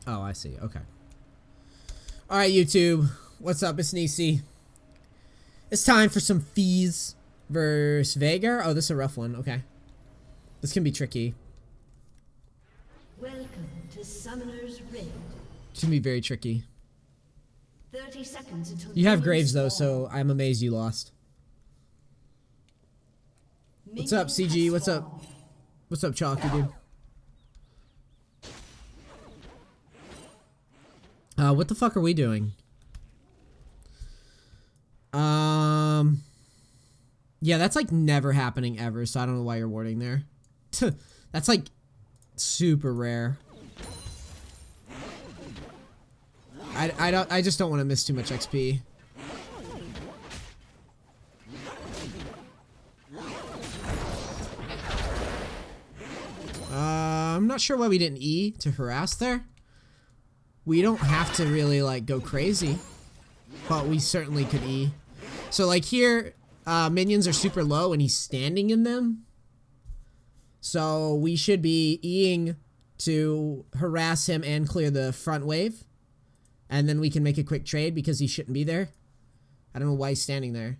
Oh, I see. Okay. All right, YouTube. What's up? It's Nisi. It's time for some Fizz versus Veigar. Oh, this is a rough one. Okay. This can be tricky. Welcome to Summoner's Rift. It's gonna be very tricky. 30 seconds until You have Graves though, so I'm amazed you lost. What's up, CG? What's up? What's up, Chalky dude? What the fuck are we doing? Yeah, that's like never happening ever, so I don't know why you're warding there. That's like super rare. I just don't want to miss too much XP. I'm not sure why we didn't E to harass there. We don't have to really like go crazy, but we certainly could E. So like here, minions are super low and he's standing in them. So we should be Eing to harass him and clear the front wave. And then we can make a quick trade because he shouldn't be there. I don't know why he's standing there.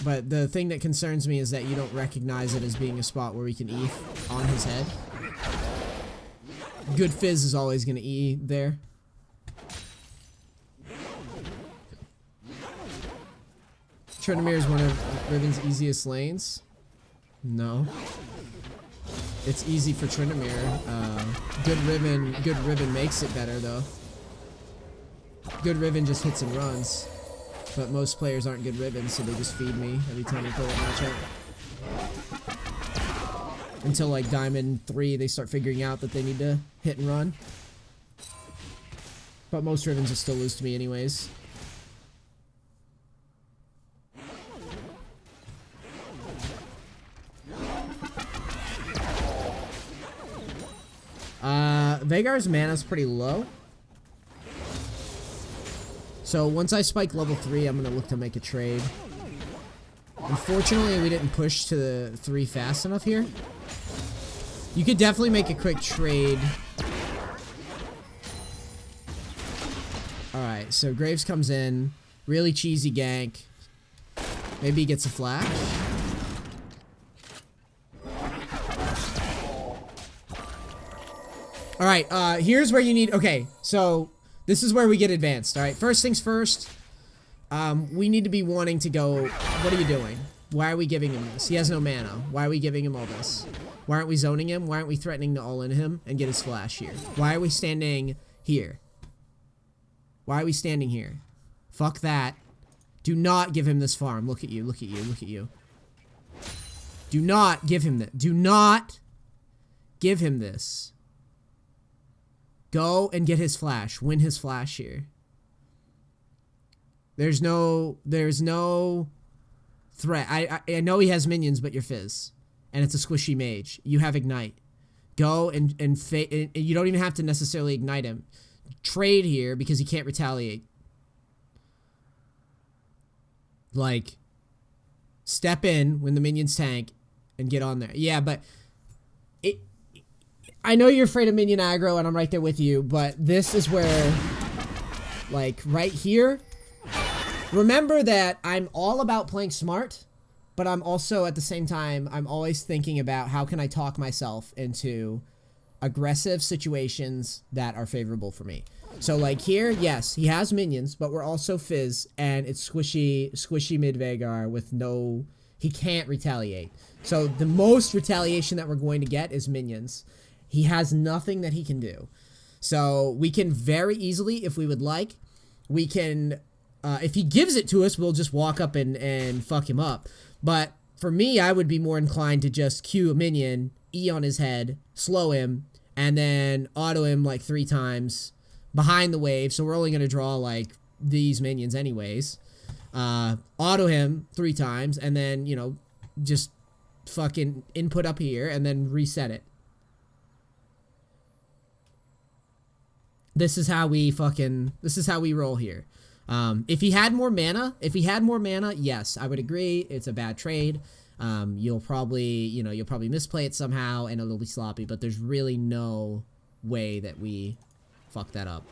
But the thing that concerns me is that you don't recognize it as being a spot where we can E on his head. Good Fizz is always going to E there. Trinamir is one of Riven's easiest lanes. No. It's easy for Trinamir. Good Riven makes it better though. Good Riven just hits and runs. But most players aren't good Riven, so they just feed me every time we play that matchup. Until like Diamond 3, they start figuring out that they need to hit and run. But most Rivens will still lose to me anyways. Veigar's mana's pretty low. So once I spike level 3, I'm going to look to make a trade. Unfortunately, we didn't push to the 3 fast enough here. You could definitely make a quick trade. Alright, so Graves comes in. Really cheesy gank. Maybe he gets a flash. Alright, here's where you need... Okay, so... This is where we get advanced, alright? First things first, we need to be wanting to go, what are you doing? Why are we giving him this? He has no mana. Why are we giving him all this? Why aren't we zoning him? Why aren't we threatening to all-in him and get his flash here? Why are we standing here? Why are we standing here? Fuck that. Do not give him this farm. Look at you, look at you, look at you. Do not give him that. Do not give him this. Go and get his flash. Win his flash here. There's no threat. I know he has minions, but you're Fizz. And it's a squishy mage. You have Ignite. Go and you don't even have to necessarily ignite him. Trade here because he can't retaliate. Like, step in when the minions tank and get on there. Yeah, but... I know you're afraid of minion aggro, and I'm right there with you, but this is where, like, right here, remember that I'm all about playing smart, but I'm also, at the same time, I'm always thinking about how can I talk myself into aggressive situations that are favorable for me. So, like, here, yes, he has minions, but we're also Fizz, and it's squishy mid Veigar with no... He can't retaliate. So, the most retaliation that we're going to get is minions. He has nothing that he can do. So we can very easily, if we would like, we can, if he gives it to us, we'll just walk up and fuck him up. But for me, I would be more inclined to just Q a minion, E on his head, slow him, and then auto him like 3 times behind the wave. So we're only going to draw like these minions anyways. Auto him 3 times, and then, you know, just fucking input up here and then reset it. This is how we roll here. If he had more mana, yes, I would agree. It's a bad trade. You'll probably misplay it somehow and it'll be sloppy, but there's really no way that we fuck that up.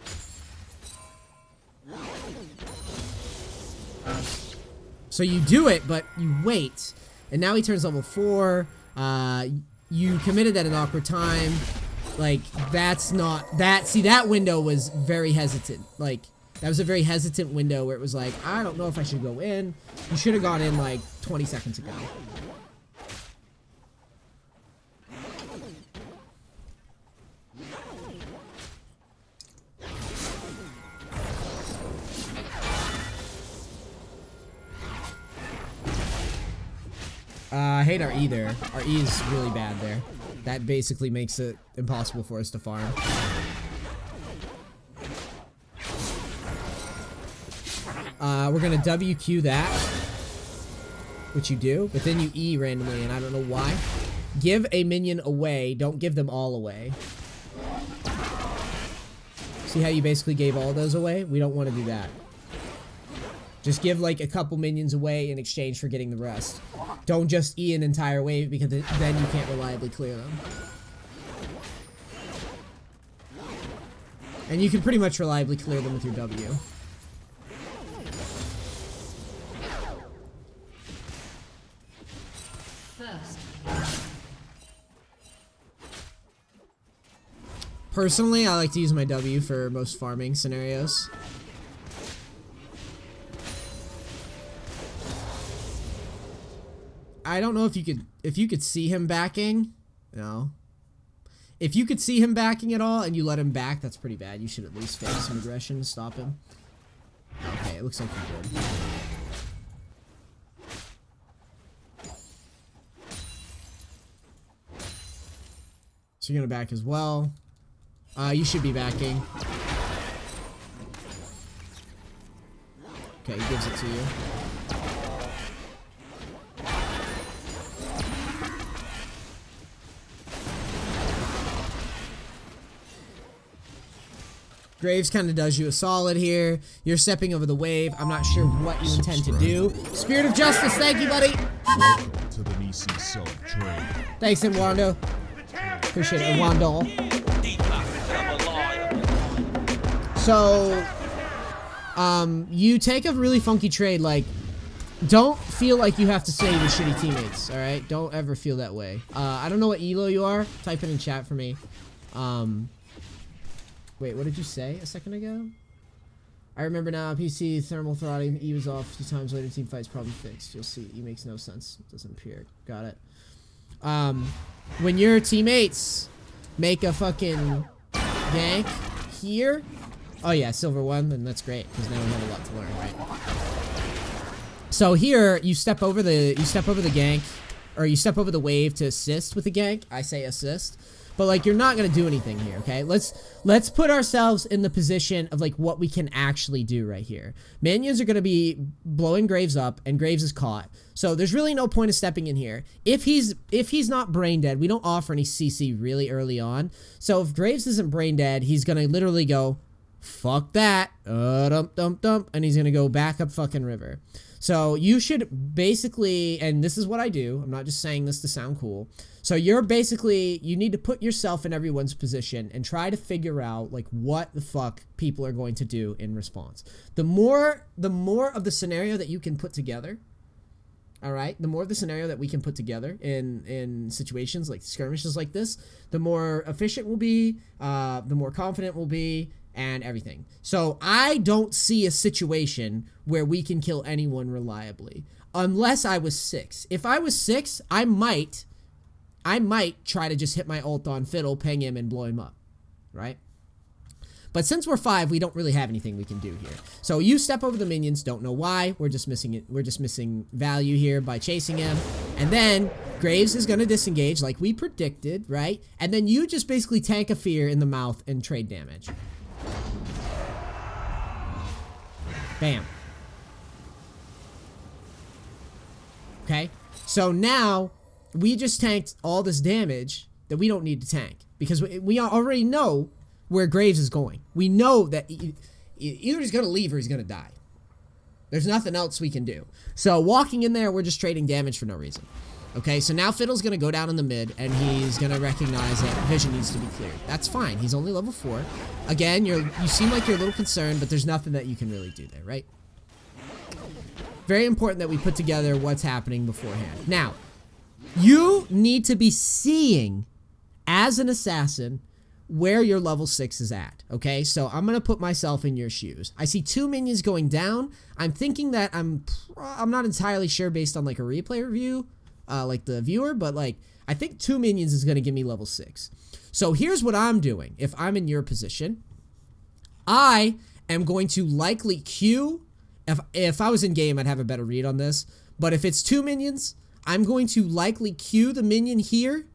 So you do it, but you wait. And now he turns level 4. You committed at an awkward time. Like, that's not... See, that window was very hesitant. Like, that was a very hesitant window where it was like, I don't know if I should go in. You should have gone in, like, 20 seconds ago. I hate our E there. Our E is really bad there. That basically makes it impossible for us to farm. We're gonna WQ that, which you do, but then you E randomly, and I don't know why. Give a minion away. Don't give them all away. See how you basically gave all those away? We don't want to do that. Just give like a couple minions away in exchange for getting the rest. Don't just E an entire wave because then you can't reliably clear them. And you can pretty much reliably clear them with your W. Personally, I like to use my W for most farming scenarios. I don't know if you could see him backing. No. If you could see him backing at all and you let him back, that's pretty bad. You should at least face some aggression to stop him. Okay, it looks like you did. So you're gonna back as well. You should be backing. Okay, he gives it to you. Graves kind of does you a solid here. You're stepping over the wave. I'm not sure what you intend to do. Spirit of Justice, thank you, buddy. To the Nisi sub-trade. Thanks, Wando. Appreciate it, Wando. So, you take a really funky trade. Like, don't feel like you have to save your shitty teammates, alright? Don't ever feel that way. I don't know what elo you are. Type it in chat for me. Wait, what did you say a second ago? I remember now. PC thermal throttling. E was off 2 times later. Team fights problem fixed. You'll see. E makes no sense. It doesn't appear. Got it. When your teammates make a fucking gank here. Oh yeah, silver 1. Then that's great because now we have a lot to learn, right? So here you step over the gank, or you step over the wave to assist with the gank. I say assist. But like, you're not gonna do anything here, okay? Let's put ourselves in the position of like what we can actually do right here. Minions are gonna be blowing Graves up, and Graves is caught. So there's really no point of stepping in here. If he's not brain dead, we don't offer any CC really early on. So if Graves isn't brain dead, he's gonna literally go, fuck that, dump, dump, dump, and he's gonna go back up fucking river. So you should basically, and this is what I do, I'm not just saying this to sound cool. So you're basically, you need to put yourself in everyone's position and try to figure out like what the fuck people are going to do in response. The more of the scenario that you can put together, all right, the more of the scenario that we can put together in situations like skirmishes like this, the more efficient we'll be, the more confident we'll be, and everything. So I don't see a situation where we can kill anyone reliably unless I was 6. If I was 6, I might try to just hit my ult on Fiddle, ping him, and blow him up, right? But since we're 5, we don't really have anything we can do here. So you step over the minions, don't know why. We're just missing it. We're just missing value here by chasing him. And then Graves is gonna disengage like we predicted, right? And then you just basically tank a fear in the mouth and trade damage. Bam. Okay, so now we just tanked all this damage that we don't need to tank because we already know where Graves is going. We know that either he's gonna leave or he's gonna die. There's nothing else we can do. So walking in there, we're just trading damage for no reason. Okay, so now Fiddle's gonna go down in the mid, and he's gonna recognize that vision needs to be cleared. That's fine. He's only level 4. Again, you seem like you're a little concerned, but there's nothing that you can really do there, right? Very important that we put together what's happening beforehand. Now, you need to be seeing, as an assassin, where your level 6 is at, okay? So I'm gonna put myself in your shoes. I see 2 minions going down. I'm thinking that I'm not entirely sure based on like a replay review, like the viewer, but like I think 2 minions is gonna give me level 6. So here's what I'm doing. If I'm in your position, I am going to likely queue. If I was in game, I'd have a better read on this. But if it's 2 minions, I'm going to likely queue the minion here,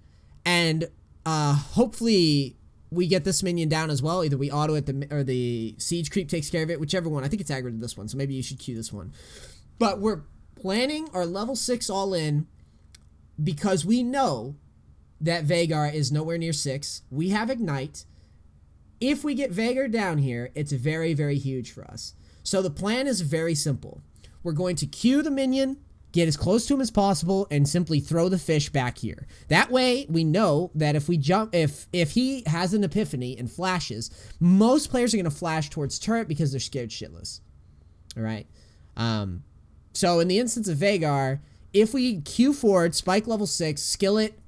and hopefully we get this minion down as well. Either we auto it, or the siege creep takes care of it, whichever one. I think it's aggro to this one, so maybe you should queue this one. But we're planning our level 6 all in because we know that Veigar is nowhere near 6. We have Ignite. If we get Veigar down here, it's very, very huge for us. So the plan is very simple. We're going to queue the minion, get as close to him as possible, and simply throw the fish back here. That way, we know that if we jump, if he has an epiphany and flashes, most players are going to flash towards turret because they're scared shitless. All right. So in the instance of Veigar, if we queue forward, spike level 6, skill it,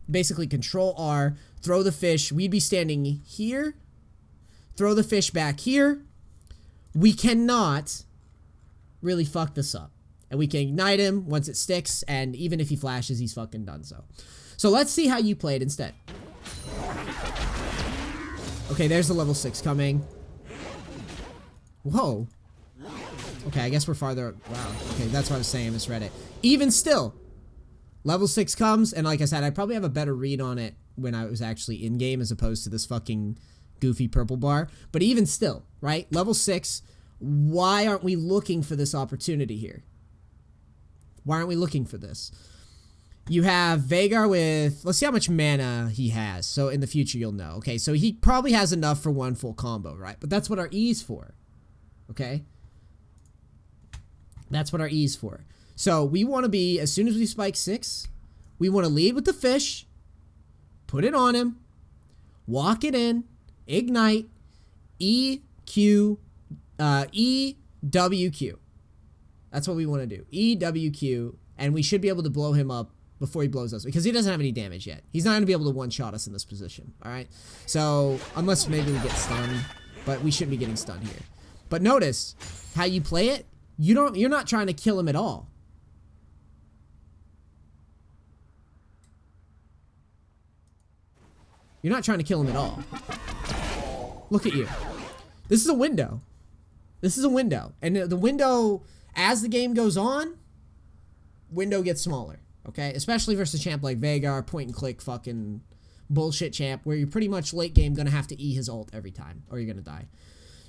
basically control R, throw the fish, we'd be standing here, throw the fish back here. We cannot really fuck this up. And we can ignite him once it sticks, and even if he flashes, he's fucking done so. So let's see how you played instead. Okay, there's the level 6 coming. Whoa. Okay, I guess we're farther. Wow. Okay, that's what I was saying. I misread it. Even still, level 6 comes, and like I said, I probably have a better read on it when I was actually in game as opposed to this fucking goofy purple bar. But even still, right? Level 6. Why aren't we looking for this opportunity here? Why aren't we looking for this? You have Veigar with, let's see how much mana he has. So in the future, you'll know. Okay, so he probably has enough for one full combo, right? But that's what our E's for. Okay? That's what our E's for. So we want to be, as soon as we spike 6, we want to lead with the fish, put it on him, walk it in, ignite, E, Q, E, W, Q. That's what we want to do. E, W, Q, and we should be able to blow him up before he blows us, because he doesn't have any damage yet. He's not going to be able to one-shot us in this position, all right? So, unless maybe we get stunned, but we shouldn't be getting stunned here. But notice how you play it. You're not trying to kill him at all. You're not trying to kill him at all. Look at you. This is a window. This is a window. And the window, as the game goes on, window gets smaller. Okay? Especially versus a champ like Veigar, point and click fucking bullshit champ, where you're pretty much late game gonna have to E his ult every time, or you're gonna die.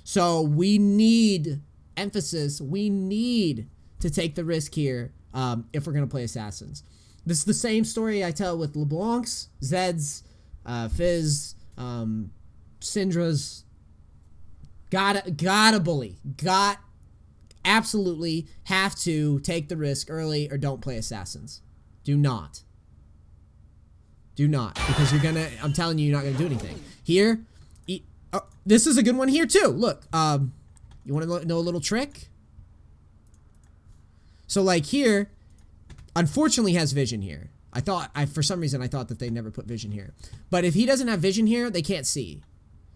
So we need emphasis. We need to take the risk here if we're gonna play assassins. This is the same story I tell with LeBlancs, Zeds, Fizz, Syndra's. Gotta bully. Absolutely have to take the risk early, or don't play assassins. Do not. Do not. Because you're gonna, I'm telling you, you're not gonna do anything. Here, this is a good one here too. Look, you wanna know a little trick? So like here, unfortunately has vision here. For some reason I thought that they never put vision here. But if he doesn't have vision here, they can't see.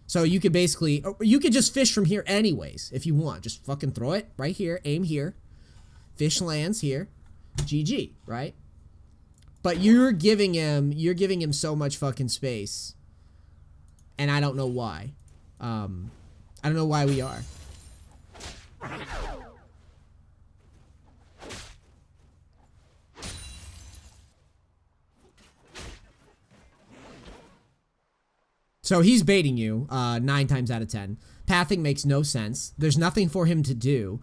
So you could basically, you could just fish from here anyways, if you want. Just fucking throw it right here, aim here. Fish lands here. GG, right? But you're giving him so much fucking space. And I don't know why. I don't know why we are. So he's baiting you 9 times out of 10. Pathing makes no sense. There's nothing for him to do.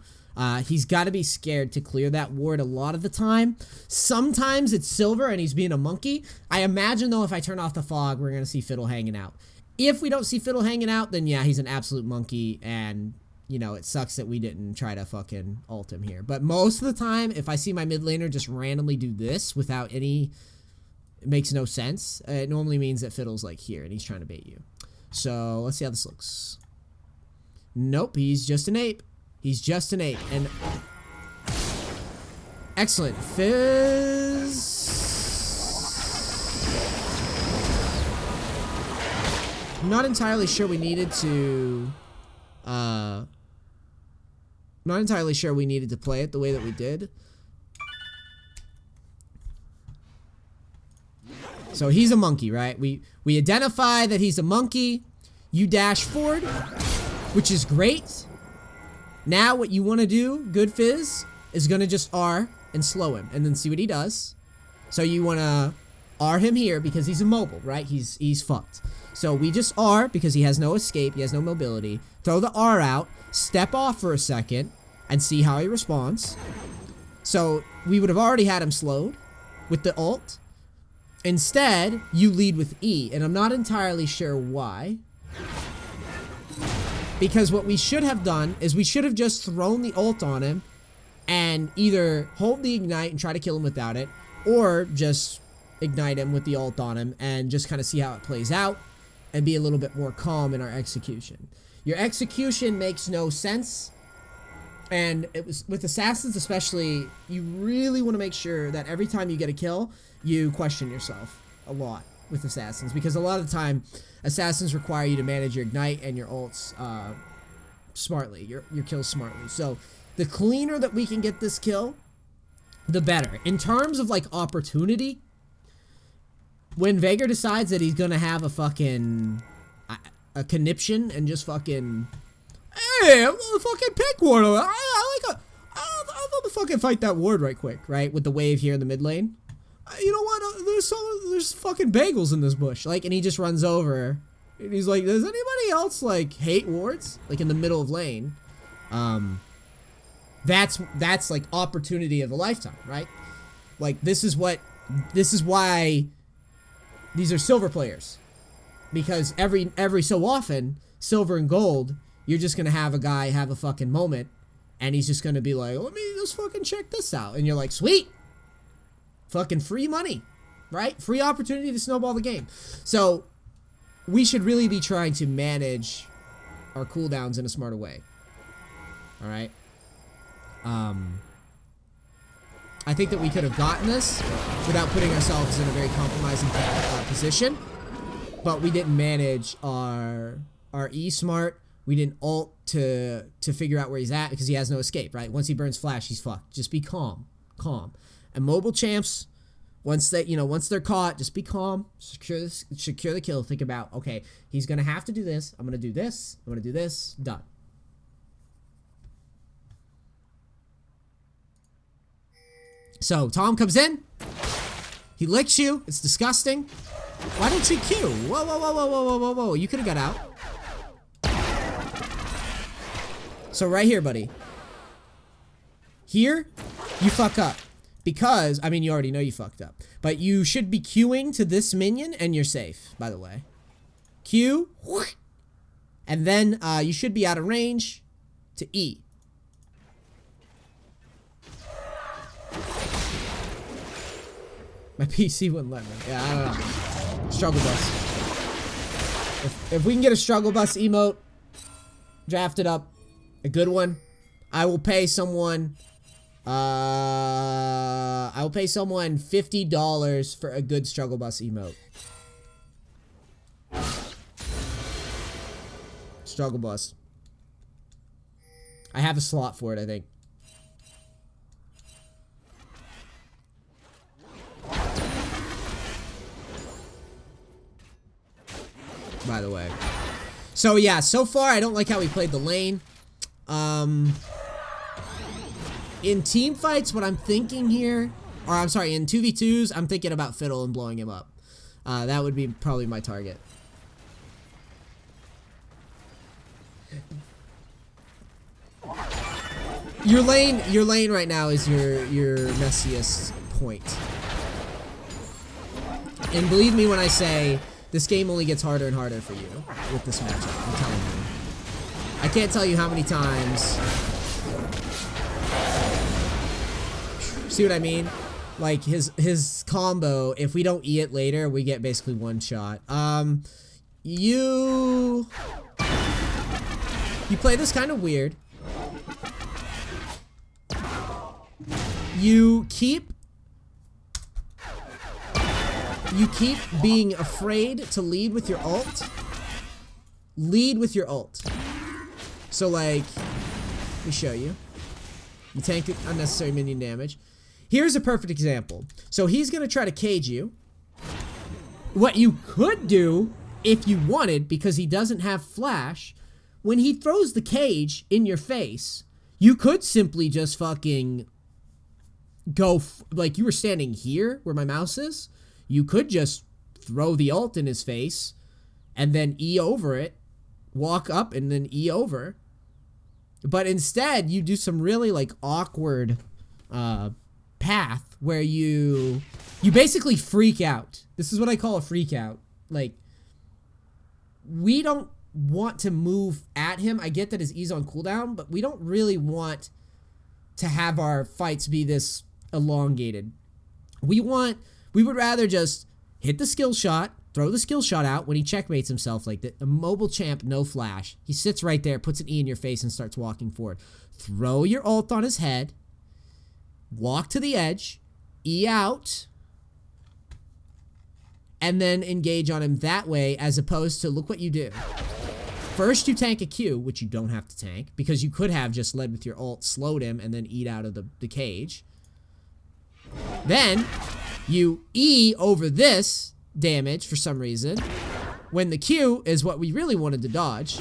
He's got to be scared to clear that ward a lot of the time. Sometimes it's silver and he's being a monkey. I imagine, though, if I turn off the fog, we're going to see Fiddle hanging out. If we don't see Fiddle hanging out, then yeah, he's an absolute monkey, and you know, it sucks that we didn't try to fucking ult him here. But most of the time, if I see my mid laner just randomly do this without any... It makes no sense. It normally means that Fiddle's like here and he's trying to bait you. So let's see how this looks. Nope, he's just an ape. He's just an ape. And excellent. Fizz. I'm not entirely sure we needed to play it the way that we did. So he's a monkey, right? We identify that he's a monkey. You dash forward, which is great. Now what you want to do, good Fizz, is going to just R and slow him and then see what he does. So you want to R him here because he's immobile, right? He's fucked. So we just R because he has no escape, he has no mobility. Throw the R out, step off for a second, and see how he responds. So we would have already had him slowed with the ult. Instead, you lead with E, and I'm not entirely sure why. Because what we should have done is we should have just thrown the ult on him and either hold the ignite and try to kill him without it, or just ignite him with the ult on him and just kind of see how it plays out and be a little bit more calm in our execution. Your execution makes no sense, and it was with assassins especially, you really want to make sure that every time you get a kill, you question yourself a lot with assassins, because a lot of the time assassins require you to manage your ignite and your ults smartly, your kills smartly. So the cleaner that we can get this kill, the better. In terms of like opportunity, when Veigar decides that he's gonna have a fucking a conniption and just fucking, hey, I'm gonna fucking pick one. I'll fucking fight that ward right quick, right, with the wave here in the mid lane. You know what? There's fucking bagels in this bush. Like, and he just runs over, and he's like, does anybody else like hate wards? Like in the middle of lane. That's like opportunity of a lifetime, right? Like this is why these are silver players, because every so often, silver and gold, you're just gonna have a guy have a fucking moment, and he's just gonna be like, let me just fucking check this out, and you're like, sweet. Fucking free money, right? Free opportunity to snowball the game. So we should really be trying to manage our cooldowns in a smarter way. All right. I think that we could have gotten this without putting ourselves in a very compromising position, but we didn't manage our E smart. We didn't ult to figure out where he's at because he has no escape, right? Once he burns flash, he's fucked. Just be calm. And mobile champs, once they're caught, just be calm, secure the kill. Think about, okay, he's gonna have to do this. I'm gonna do this. I'm gonna do this. Done. So Tom comes in. He licks you. It's disgusting. Why didn't you Q? Whoa. You could have got out. So right here, buddy. Here, you fuck up. Because, I mean, you already know you fucked up. But you should be queuing to this minion, and you're safe, by the way. Q. And then you should be out of range to E. My PC wouldn't let me. Yeah, I don't know. Struggle bus. If we can get a struggle bus emote drafted up, a good one, I will pay someone... I will pay someone $50 for a good struggle bus emote. Struggle bus. I have a slot for it, I think. By the way. So yeah, so far I don't like how we played the lane. In team fights, what I'm thinking here, or I'm sorry, in 2v2s, I'm thinking about Fiddle and blowing him up. That would be probably my target. Your lane right now is your messiest point. And believe me when I say, this game only gets harder and harder for you with this matchup, I'm telling you. I can't tell you how many times. See what I mean? Like his combo, if we don't E it later, we get basically one shot. You play this kind of weird. You keep being afraid to lead with your ult. Lead with your ult. So like, let me show you. You tank unnecessary minion damage. Here's a perfect example. So he's gonna try to cage you. What you could do, if you wanted, because he doesn't have flash, when he throws the cage in your face, you could simply just fucking go, like you were standing here where my mouse is, you could just throw the ult in his face and then E over it, walk up and then E over. But instead, you do some really like awkward path where you basically freak out. This is what I call a freak out. Like, we don't want to move at him. I get that his E's on cooldown, but we don't really want to have our fights be this elongated. We would rather just hit the skill shot, throw the skill shot out when he checkmates himself like that. A mobile champ, no flash. He sits right there, puts an E in your face and starts walking forward. Throw your ult on his head, walk to the edge, E out, and then engage on him that way, as opposed to, look what you do. First, you tank a Q, which you don't have to tank, because you could have just led with your ult, slowed him, and then eat out of the cage. Then, you E over this damage for some reason, when the Q is what we really wanted to dodge.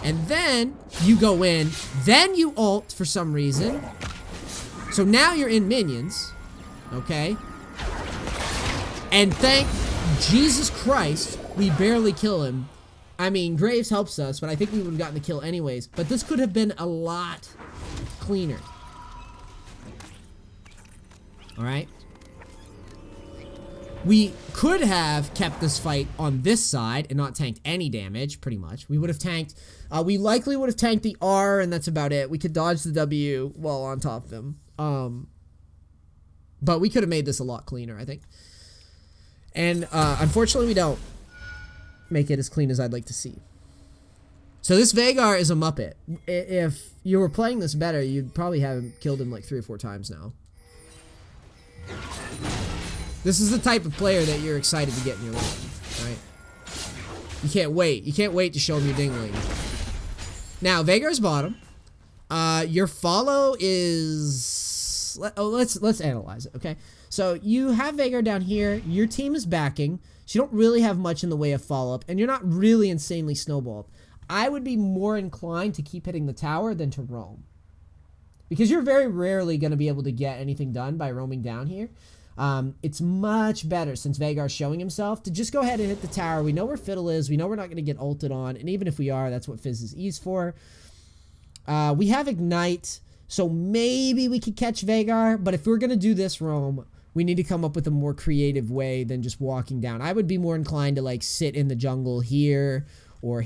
And then, you go in, then you ult for some reason. So now you're in minions, okay? And thank Jesus Christ, we barely kill him. I mean, Graves helps us, but I think we would have gotten the kill anyways. But this could have been a lot cleaner. Alright? We could have kept this fight on this side and not tanked any damage, pretty much. We would have tanked, we likely would have tanked the R, and that's about it. We could dodge the W while on top of him. But we could have made this a lot cleaner, I think. And unfortunately, we don't make it as clean as I'd like to see. So this Veigar is a Muppet. If you were playing this better, you'd probably have killed him like 3 or 4 times now. This is the type of player that you're excited to get in your lane, right? You can't wait. You can't wait to show him your dingling. Now, Veigar's bottom. Your follow is... let's analyze it, okay? So you have Veigar down here. Your team is backing. So you don't really have much in the way of follow-up. And you're not really insanely snowballed. I would be more inclined to keep hitting the tower than to roam. Because you're very rarely going to be able to get anything done by roaming down here. It's much better, since Veigar's showing himself, to just go ahead and hit the tower. We know where Fiddle is. We know we're not going to get ulted on. And even if we are, that's what Fizz is E's for. We have Ignite. So maybe we could catch Veigar. But if we're going to do this roam, we need to come up with a more creative way than just walking down. I would be more inclined to like sit in the jungle here or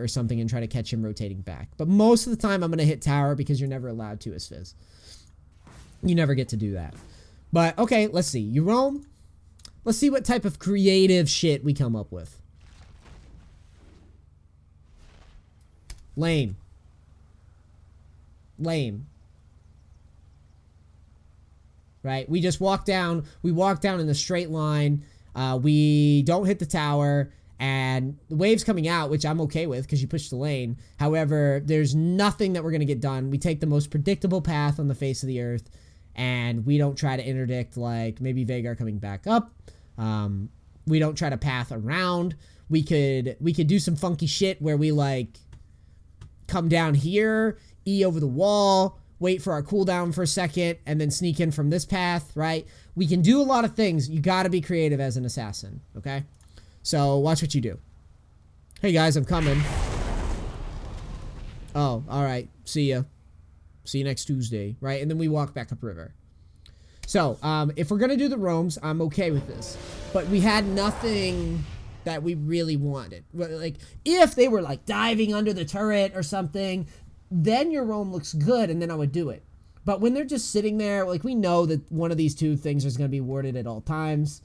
something and try to catch him rotating back. But most of the time I'm going to hit tower, because you're never allowed to as Fizz. You never get to do that. But okay, let's see. You roam. Let's see what type of creative shit we come up with. Lame. Lame. Right? We just walk down. We walk down in a straight line. We don't hit the tower. And the wave's coming out, which I'm okay with because you push the lane. However, there's nothing that we're going to get done. We take the most predictable path on the face of the earth. And we don't try to interdict like maybe Veigar coming back up. We don't try to path around. We could do some funky shit where we like come down here, E over the wall, wait for our cooldown for a second, and then sneak in from this path, right? We can do a lot of things. You gotta be creative as an assassin, okay? So watch what you do. Hey guys, I'm coming. Oh, alright. See ya. See you next Tuesday, right? And then we walk back upriver. So, if we're gonna do the roams, I'm okay with this. But we had nothing that we really wanted. Like, if they were like diving under the turret or something, then your roam looks good, and then I would do it. But when they're just sitting there, like, we know that one of these two things is going to be warded at all times.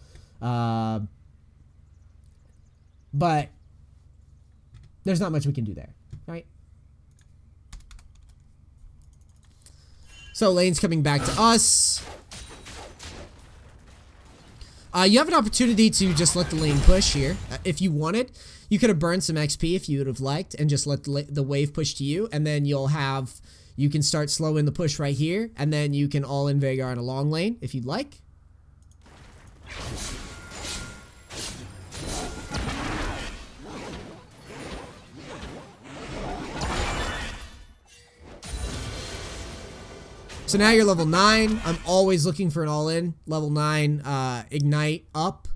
But there's not much we can do there, right? So lane's coming back to us. You have an opportunity to just let the lane push here. If you wanted, you could have burned some XP if you would have liked and just let the wave push to you. And then you can start slowing the push right here. And then you can all in Veigar in a long lane if you'd like. So now you're level 9. I'm always looking for an all-in. Level 9 Ignite up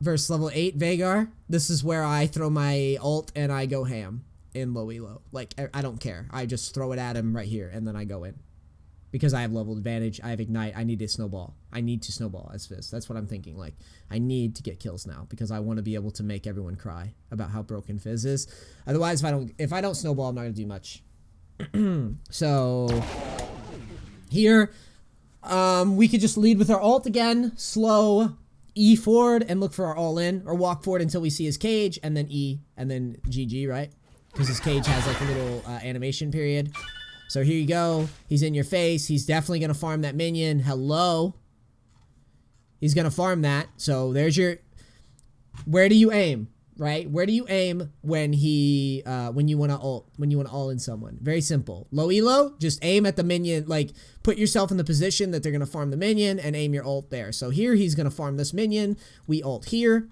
versus level 8 Veigar. This is where I throw my ult and I go ham in low elo. Like, I don't care. I just throw it at him right here and then I go in. Because I have level advantage, I have Ignite, I need to snowball. I need to snowball as Fizz. That's what I'm thinking. Like, I need to get kills now because I want to be able to make everyone cry about how broken Fizz is. Otherwise, if I don't snowball, I'm not going to do much. So here, we could just lead with our ult again, slow E forward and look for our all in, or walk forward until we see his cage, and then E, and then GG, right? Because his cage has like a little animation period. So here you go. He's in your face. He's definitely going to farm that minion. Hello. He's going to farm that. So there's your... Where do you aim? Right? Where do you aim when he when you want to ult, when you want to all in someone? Very simple. Low elo, just aim at the minion, like put yourself in the position that they're going to farm the minion and aim your ult there. So here he's going to farm this minion. We ult here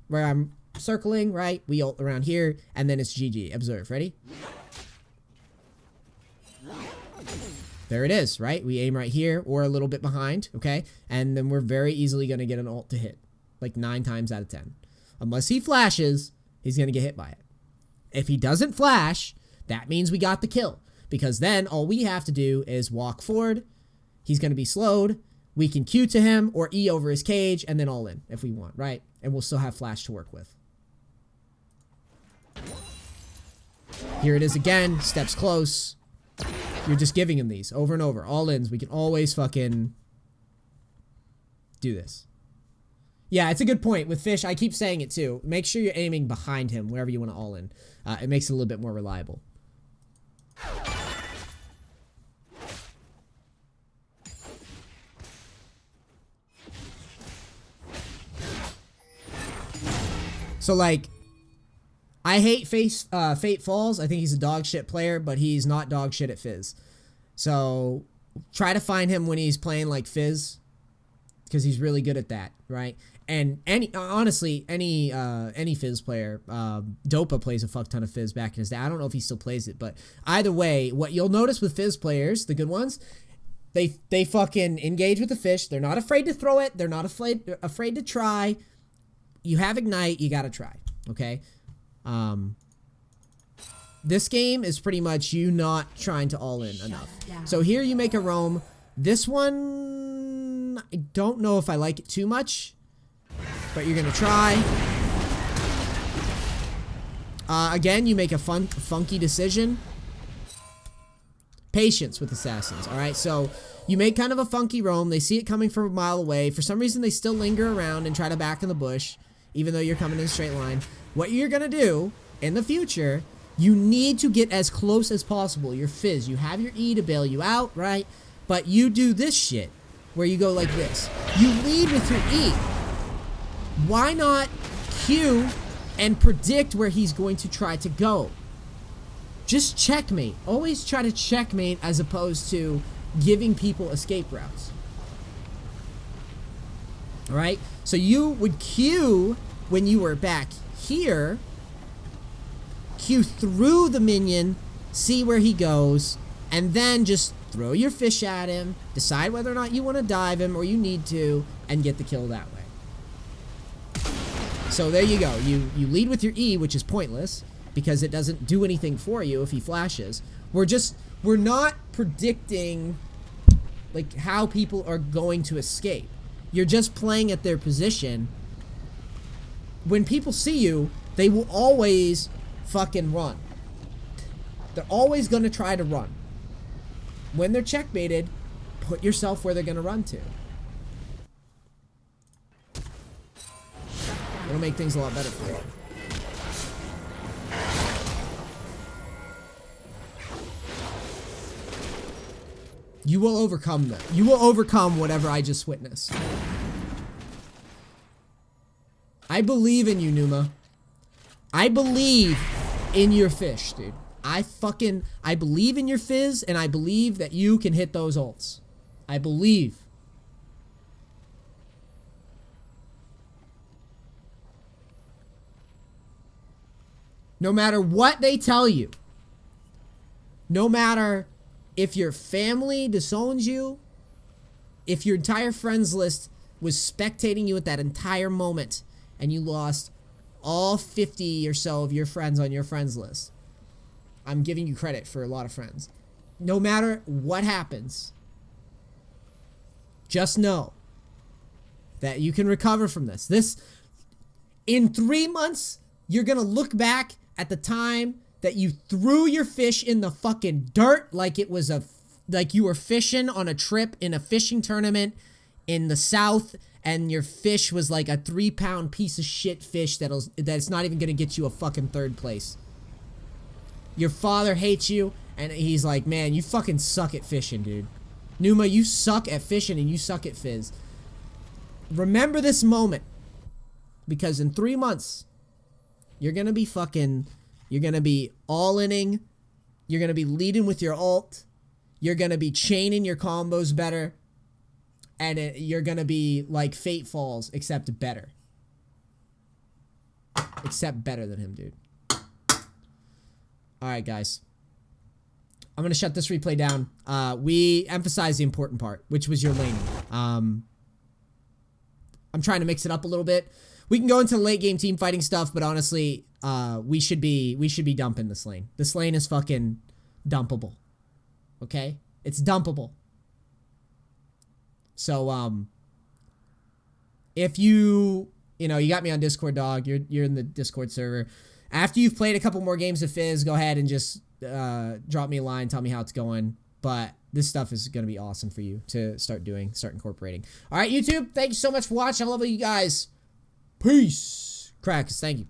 where I'm circling, right? We ult around here and then it's GG. Observe, ready? There it is, right? We aim right here or a little bit behind, okay? And then we're very easily going to get an ult to hit. Like 9 times out of 10. Unless he flashes, he's going to get hit by it. If he doesn't flash, that means we got the kill. Because then all we have to do is walk forward. He's going to be slowed. We can Q to him or E over his cage and then all in if we want, right? And we'll still have flash to work with. Here it is again. Steps close. You're just giving him these over and over. All ins. We can always fucking do this. Yeah, it's a good point. With Fish, I keep saying it too. Make sure you're aiming behind him wherever you want to all in. It makes it a little bit more reliable. So, like, I hate Fate Falls. I think he's a dog shit player, but he's not dog shit at Fizz. So, try to find him when he's playing like Fizz, because he's really good at that, right? And honestly, any Fizz player, Dopa plays a fuck ton of Fizz back in his day. I don't know if he still plays it, but either way, what you'll notice with Fizz players, the good ones, they fucking engage with the fish. They're not afraid to throw it. They're not afraid to try. You have Ignite, you gotta try, okay? This game is pretty much you not trying to all in enough. So here you make a roam. This one, I don't know if I like it too much, but you're gonna try. Again, you make a funky decision. Patience with assassins, alright? So you make kind of a funky roam. They see it coming from a mile away. For some reason, they still linger around and try to back in the bush, even though you're coming in a straight line. What you're gonna do in the future, you need to get as close as possible. Your Fizz, you have your E to bail you out, right? But you do this shit, where you go like this. You lead with your E. Why not Q and predict where he's going to try to go? Just checkmate. Always try to checkmate as opposed to giving people escape routes. Alright? So you would Q when you were back here. Q through the minion, see where he goes, and then just throw your fish at him, decide whether or not you want to dive him or you need to, and get the kill that way. So there you go. You lead with your E, which is pointless because it doesn't do anything for you if he flashes. We're not predicting like how people are going to escape. You're just playing at their position when people see you, they will always fucking run. They're always going to try to run. When they're checkmated, put yourself where they're going to run to. It'll make things a lot better for you. You will overcome them. You will overcome whatever I just witnessed. I believe in you, Numa. I believe in your fish, dude. I believe in your Fizz, and I believe that you can hit those ults. I believe. No matter what they tell you, no matter if your family disowns you, if your entire friends list was spectating you at that entire moment and you lost all 50 or so of your friends on your friends list, I'm giving you credit for a lot of friends. No matter what happens, just know that you can recover from this. In 3 months, you're gonna look back at the time that you threw your fish in the fucking dirt like it was like you were fishing on a trip in a fishing tournament in the south, and your fish was like a 3-pound piece of shit fish that's not even gonna get you a fucking 3rd place. Your father hates you, and he's like, man, you fucking suck at fishing, dude. Numa, you suck at fishing and you suck at Fizz. Remember this moment, because in 3 months, you're gonna be all-inning, you're gonna be leading with your ult, you're gonna be chaining your combos better, and you're gonna be like Fate Falls, except better. Except better than him, dude. Alright, guys. I'm gonna shut this replay down. We emphasized the important part, which was your laning. I'm trying to mix it up a little bit. We can go into late game team fighting stuff, but honestly, we should be dumping this lane. This lane is fucking dumpable. Okay? It's dumpable. So, if you got me on Discord, dog. You're in the Discord server. After you've played a couple more games of Fizz, go ahead and just drop me a line, tell me how it's going. But this stuff is going to be awesome for you to start incorporating. All right, YouTube, thank you so much for watching. I love you guys. Peace. Crackers, thank you.